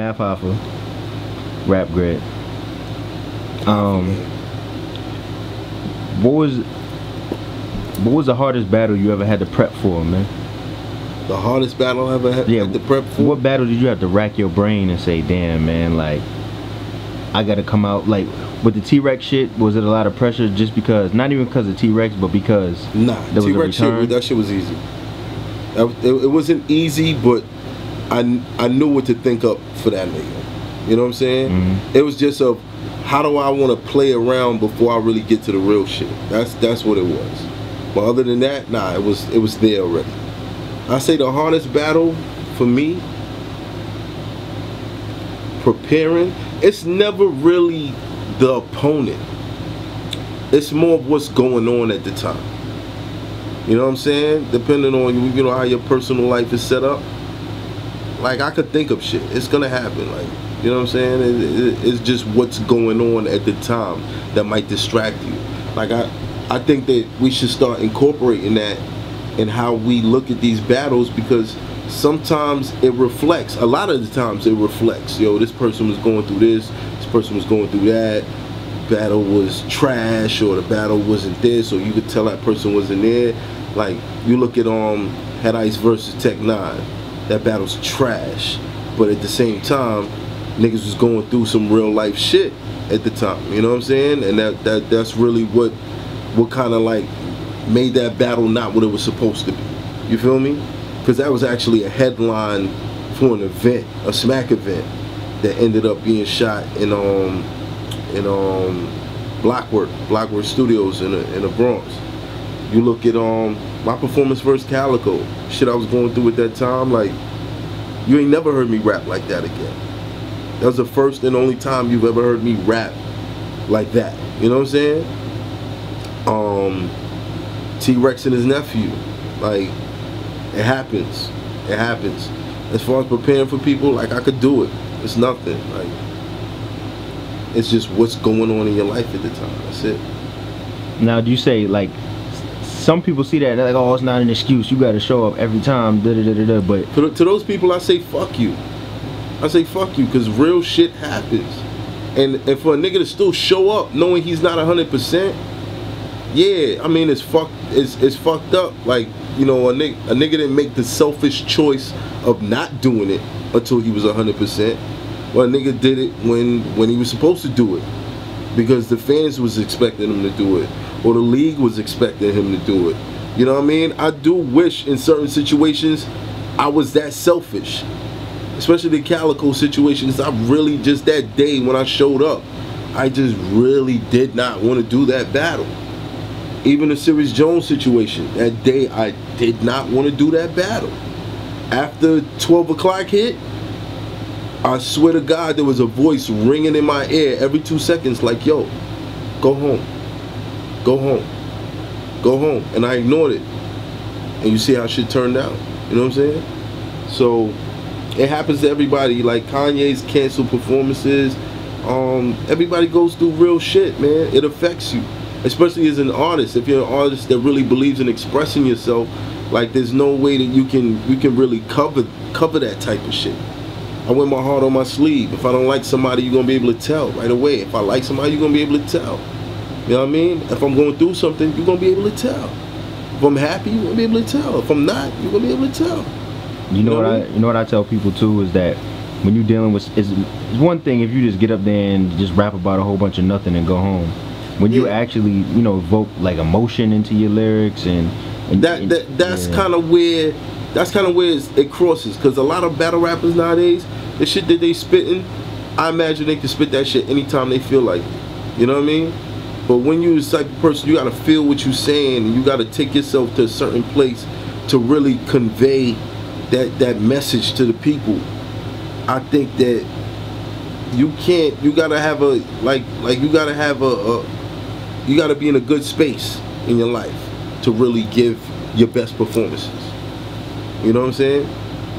Math Hoffa, rap grad. What was the hardest battle you ever had to prep for, man? The hardest battle I ever had to prep for? What battle did you have to rack your brain and say, damn, man, like, I gotta come out, like, with the T-Rex shit, was it a lot of pressure just because, not even because of T-Rex, but because there was T-Rex shit, that shit was easy. It wasn't easy, but I knew what to think up for that nigga. You know what I'm saying? Mm-hmm. It was just a, how do I want to play around before I really get to the real shit? That's what it was. But other than that, nah, it was there already. I say the hardest battle for me, preparing, it's never really the opponent. It's more of what's going on at the time. You know what I'm saying? Depending on, you know, how your personal life is set up. Like, I could think of shit. It's gonna happen. Like, you know what I'm saying? It's just what's going on at the time that might distract you. Like, I think that we should start incorporating that in how we look at these battles, because sometimes it reflects. A lot of the times it reflects. Yo, this person was going through this person was going through that. Battle was trash, or the battle wasn't this, or you could tell that person wasn't there. Like, you look at Head Ice versus Tech 9. That battle's trash, but at the same time, niggas was going through some real life shit at the time. You know what I'm saying? And that's really what kind of like made that battle not what it was supposed to be. You feel me? Because that was actually a headline for an event, a smack event, that ended up being shot in Blockwork Studios in the Bronx. You look at my performance versus Calico, shit I was going through at that time, like, you ain't never heard me rap like that again. That was the first and only time you've ever heard me rap like that. You know what I'm saying? T-Rex and his nephew, like, it happens. It happens. As far as preparing for people, like, I could do it. It's nothing. Like, it's just what's going on in your life at the time. That's it. Now, do you say, like, some people see that, they're like, oh, it's not an excuse, you gotta show up every time, da-da-da-da-da, but to those people, I say fuck you. I say fuck you, because real shit happens. And for a nigga to still show up knowing he's not 100%, yeah, I mean, it's fucked up. Like, you know, a nigga didn't make the selfish choice of not doing it until he was 100%. Well, a nigga did it when he was supposed to do it, because the fans was expecting him to do it, or the league was expecting him to do it. You know what I mean? I do wish in certain situations I was that selfish, especially the Calico situations. I really, just that day when I showed up, I just really did not want to do that battle. Even the Sirius Jones situation, that day I did not want to do that battle. After 12 o'clock hit, I swear to God, there was a voice ringing in my ear every 2 seconds like, yo, go home, go home, go home. And I ignored it. And you see how shit turned out. You know what I'm saying? So it happens to everybody. Like, Kanye's canceled performances. Everybody goes through real shit, man. It affects you, especially as an artist. If you're an artist that really believes in expressing yourself, like, there's no way that you can really cover that type of shit. I wear my heart on my sleeve. If I don't like somebody, you're gonna be able to tell right away. If I like somebody, you're gonna be able to tell. You know what I mean? If I'm going through something, you're gonna be able to tell. If I'm happy, you're gonna be able to tell. If I'm not, you're gonna be able to tell. You know what I tell people too is that when you're dealing with, it's one thing if you just get up there and just rap about a whole bunch of nothing and go home. When you actually, you know, evoke like emotion into your lyrics and that's kind of where it crosses, because a lot of battle rappers nowadays, the shit that they spitting, I imagine they can spit that shit anytime they feel like it. You know what I mean? But when you're the type of person, you gotta feel what you're saying, and you gotta take yourself to a certain place to really convey that message to the people. I think that you gotta have you gotta be in a good space in your life to really give your best performances. You know what I'm saying?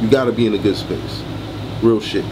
You gotta be in a good space. Real shit.